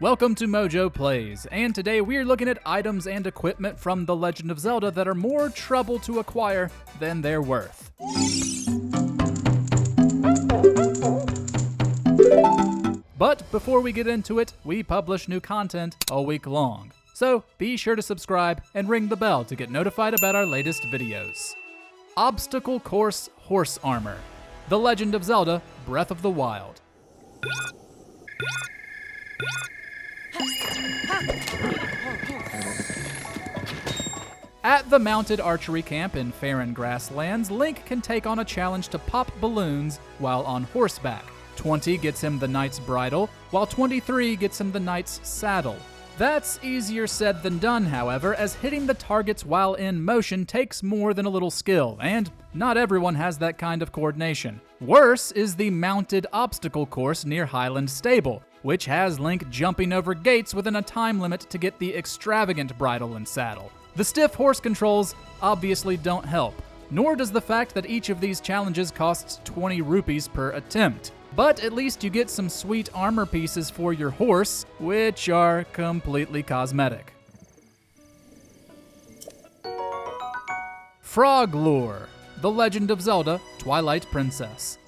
Welcome to MojoPlays, and today we're looking at items and equipment from The Legend of Zelda that are more trouble to acquire than they're worth. But before we get into it, we publish new content all week long. So be sure to subscribe and ring the bell to get notified about our latest videos. Obstacle Course Horse Armor. The Legend of Zelda, Breath of the Wild. At the mounted archery camp in Faron Grasslands, Link can take on a challenge to pop balloons while on horseback. 20 gets him the knight's bridle, while 23 gets him the knight's saddle. That's easier said than done, however, as hitting the targets while in motion takes more than a little skill, and not everyone has that kind of coordination. Worse is the mounted obstacle course near Highland Stable, which has Link jumping over gates within a time limit to get the extravagant bridle and saddle. The stiff horse controls obviously don't help, nor does the fact that each of these challenges costs 20 rupees per attempt. But at least you get some sweet armor pieces for your horse, which are completely cosmetic. Frog Lure. The Legend of Zelda, Twilight Princess.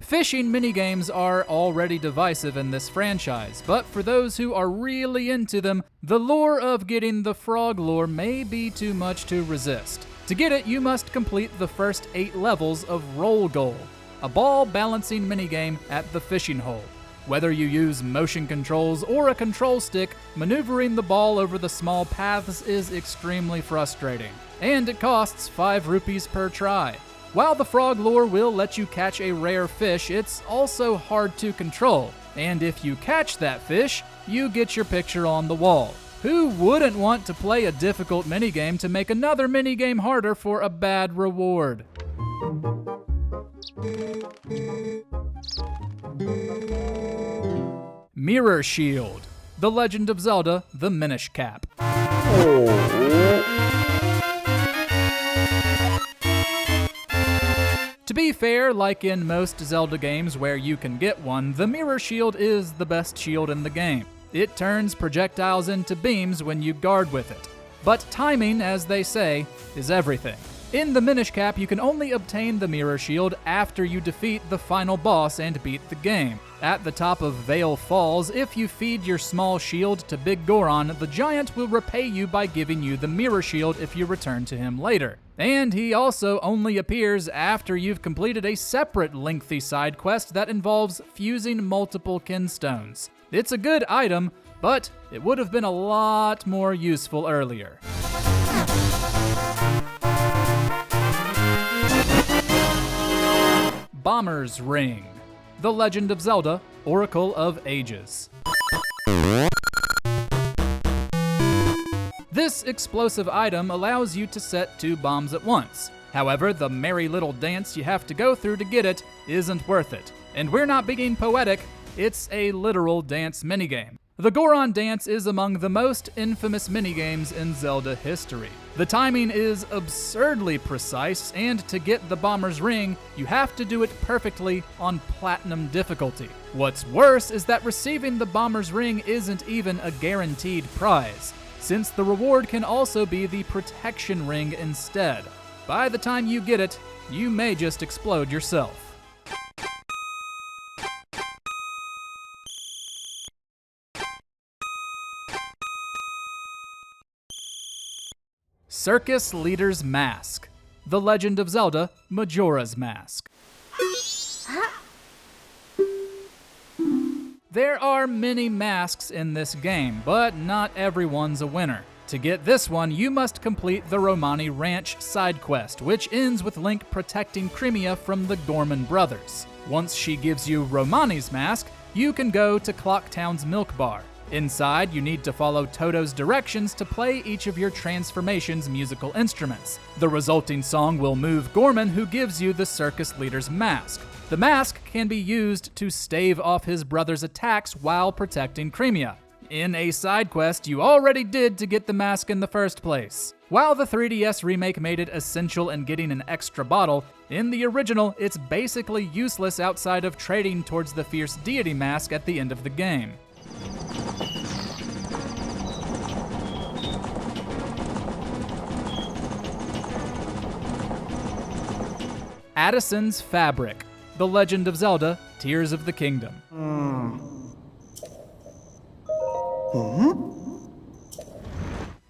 Fishing minigames are already divisive in this franchise, but for those who are really into them, the lure of getting the frog lure may be too much to resist. To get it, you must complete the first 8 levels of Roll Goal, a ball balancing minigame at the fishing hole. Whether you use motion controls or a control stick, maneuvering the ball over the small paths is extremely frustrating, and it costs 5 rupees per try. While the frog lure will let you catch a rare fish, it's also hard to control, and if you catch that fish, you get your picture on the wall. Who wouldn't want to play a difficult minigame to make another minigame harder for a bad reward? Mirror Shield. The Legend of Zelda, the Minish Cap. To be fair, like in most Zelda games where you can get one, the Mirror Shield is the best shield in the game. It turns projectiles into beams when you guard with it. But timing, as they say, is everything. In the Minish Cap, you can only obtain the Mirror Shield after you defeat the final boss and beat the game. At the top of Vale Falls, if you feed your small shield to Big Goron, the giant will repay you by giving you the Mirror Shield if you return to him later. And he also only appears after you've completed a separate lengthy side quest that involves fusing multiple kinstones. It's a good item, but it would have been a lot more useful earlier. Bomber's Ring. The Legend of Zelda, Oracle of Ages. This explosive item allows you to set 2 bombs at once. However, the merry little dance you have to go through to get it isn't worth it. And we're not being poetic, it's a literal dance minigame. The Goron dance is among the most infamous minigames in Zelda history. The timing is absurdly precise, and to get the Bomber's Ring, you have to do it perfectly on Platinum difficulty. What's worse is that receiving the Bomber's Ring isn't even a guaranteed prize, since the reward can also be the Protection Ring instead. By the time you get it, you may just explode yourself. Circus Leader's Mask. The Legend of Zelda, Majora's Mask. There are many masks in this game, but not everyone's a winner. To get this one, you must complete the Romani Ranch side quest, which ends with Link protecting Crimea from the Gorman brothers. Once she gives you Romani's mask, you can go to Clocktown's Milk Bar. Inside, you need to follow Toto's directions to play each of your transformation's musical instruments. The resulting song will move Gorman, who gives you the circus leader's mask. The mask can be used to stave off his brother's attacks while protecting Crimea. in a side quest you already did to get the mask in the first place. While the 3DS remake made it essential in getting an extra bottle, in the original it's basically useless outside of trading towards the Fierce Deity mask at the end of the game. Addisons Fabric, The Legend of Zelda, Tears of the Kingdom.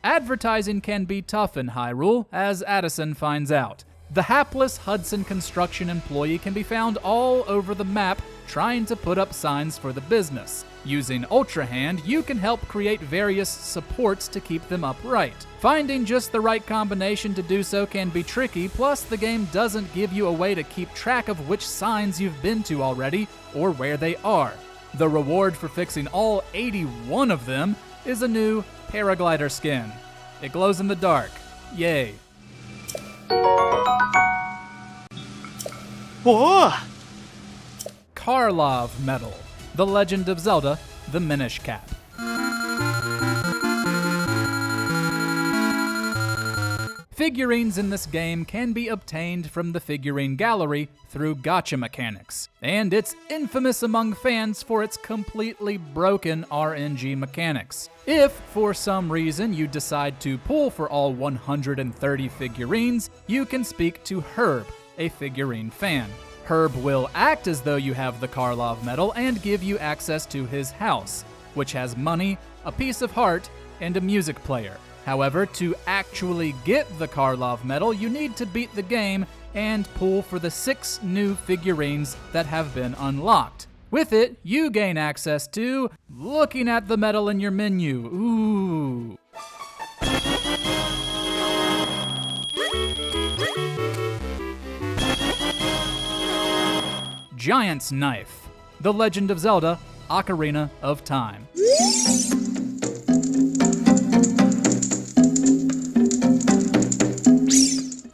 Advertising can be tough in Hyrule, as Addison finds out. The hapless Hudson construction employee can be found all over the map trying to put up signs for the business. Using Ultra Hand, you can help create various supports to keep them upright. Finding just the right combination to do so can be tricky, plus the game doesn't give you a way to keep track of which signs you've been to already or where they are. The reward for fixing all 81 of them is a new paraglider skin. It glows in the dark. Yay. Whoa! Carav Medal, The Legend of Zelda, The Minish Cap. Figurines in this game can be obtained from the figurine gallery through gacha mechanics, and it's infamous among fans for its completely broken RNG mechanics. If, for some reason, you decide to pull for all 130 figurines, you can speak to Herb, a figurine fan. Herb will act as though you have the Carav Medal and give you access to his house, which has money, a piece of heart, and a music player. However, to actually get the Carav Medal, you need to beat the game and pull for the 6 new figurines that have been unlocked. With it, you gain access to looking at the medal in your menu. Ooh. Giant's Knife, The Legend of Zelda, Ocarina of Time.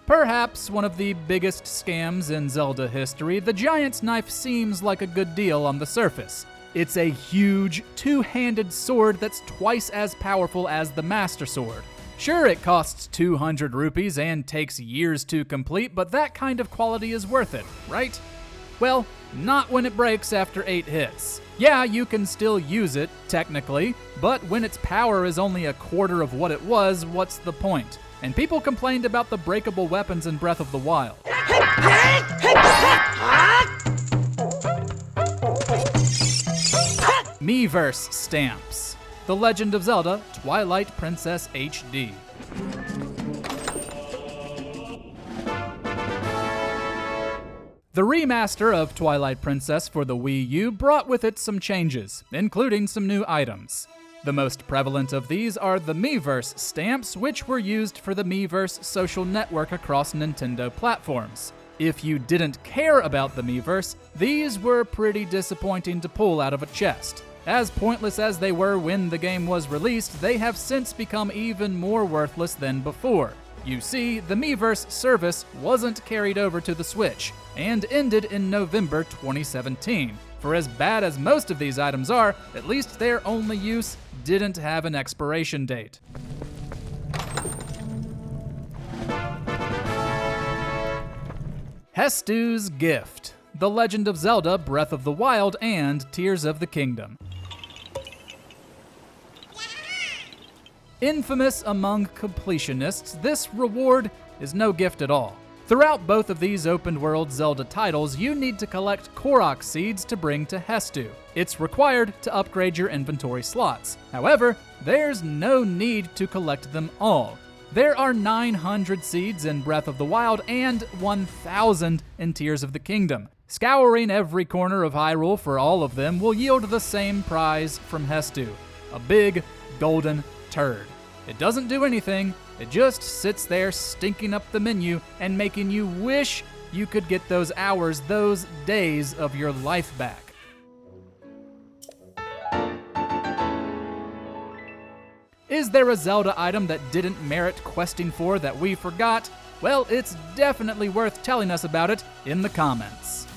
Perhaps one of the biggest scams in Zelda history, the Giant's Knife seems like a good deal on the surface. It's a huge, two-handed sword that's twice as powerful as the Master Sword. Sure, it costs 200 rupees and takes years to complete, but that kind of quality is worth it, right? Well, not when it breaks after 8 hits. Yeah, you can still use it, technically, but when its power is only a quarter of what it was, what's the point? And people complained about the breakable weapons in Breath of the Wild. Meeverse Stamps, The Legend of Zelda, Twilight Princess HD. The remaster of Twilight Princess for the Wii U brought with it some changes, including some new items. The most prevalent of these are the Meeverse Stamps, which were used for the Meeverse social network across Nintendo platforms. If you didn't care about the Meeverse, these were pretty disappointing to pull out of a chest. As pointless as they were when the game was released, they have since become even more worthless than before. You see, the Meeverse service wasn't carried over to the Switch, and ended in November 2017. For as bad as most of these items are, at least their only use didn't have an expiration date. Hus Gift, The Legend of Zelda, Breath of the Wild, and Tears of the Kingdom. Infamous among completionists, this reward is no gift at all. Throughout both of these open-world Zelda titles, you need to collect Korok seeds to bring to Hestu. It's required to upgrade your inventory slots. However, there's no need to collect them all. There are 900 seeds in Breath of the Wild and 1,000 in Tears of the Kingdom. Scouring every corner of Hyrule for all of them will yield the same prize from Hestu, a big golden turd. It doesn't do anything, it just sits there stinking up the menu and making you wish you could get those hours, those days of your life back. Is there a Zelda item that didn't merit questing for that we forgot? Well, it's definitely worth telling us about it in the comments.